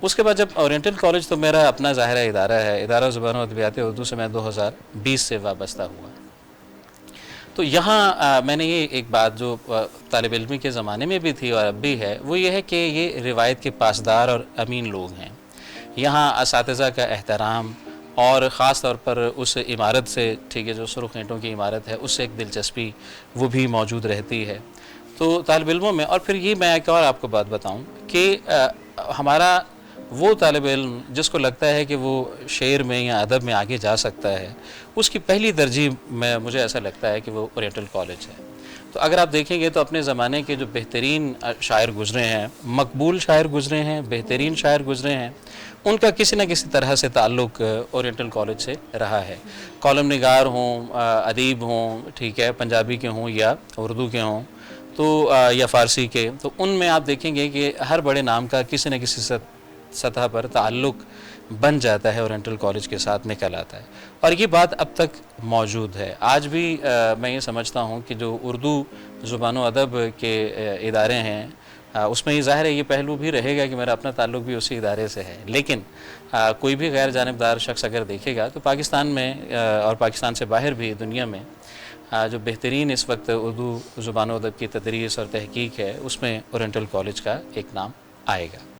اس کے بعد جب اورینٹل کالج تو میرا اپنا ظاہرہ ادارہ ہے، ادارہ زبان و ادبیات اردو سے میں 2020 سے وابستہ ہوا۔ تو یہاں میں نے یہ ایک بات جو طالب علمی کے زمانے میں بھی تھی اور اب بھی ہے، وہ یہ ہے کہ یہ روایت کے پاسدار اور امین لوگ ہیں۔ یہاں اساتذہ کا احترام اور خاص طور پر اس عمارت سے، ٹھیک ہے، جو سرخ اینٹوں کی عمارت ہے، اس سے ایک دلچسپی وہ بھی موجود رہتی ہے۔ تو طالب علموں میں، اور پھر یہ میں ایک اور آپ کو بات بتاؤں کہ ہمارا وہ طالب علم جس کو لگتا ہے کہ وہ شعر میں یا ادب میں آگے جا سکتا ہے، اس کی پہلی ترجیح میں مجھے ایسا لگتا ہے کہ وہ اورینٹل کالج ہے۔ تو اگر آپ دیکھیں گے تو اپنے زمانے کے جو بہترین شاعر گزرے ہیں، مقبول شاعر گزرے ہیں، بہترین شاعر گزرے ہیں، ان کا کسی نہ کسی طرح سے تعلق اورینٹل کالج سے رہا ہے۔ کالم نگار ہوں، ادیب ہوں، ٹھیک ہے، پنجابی کے ہوں یا اردو کے ہوں، تو یا فارسی کے، تو ان میں آپ دیکھیں گے کہ ہر بڑے نام کا کسی نہ کسی سطح پر تعلق بن جاتا ہے، اورینٹل کالج کے ساتھ نکل آتا ہے، اور یہ بات اب تک موجود ہے۔ آج بھی میں یہ سمجھتا ہوں کہ جو اردو زبان و ادب کے ادارے ہیں، اس میں یہ ظاہر ہے، یہ پہلو بھی رہے گا کہ میرا اپنا تعلق بھی اسی ادارے سے ہے، لیکن کوئی بھی غیر جانبدار شخص اگر دیکھے گا تو پاکستان میں اور پاکستان سے باہر بھی دنیا میں جو بہترین اس وقت اردو زبان و ادب کی تدریس اور تحقیق ہے، اس میں اورینٹل کالج کا ایک نام آئے گا۔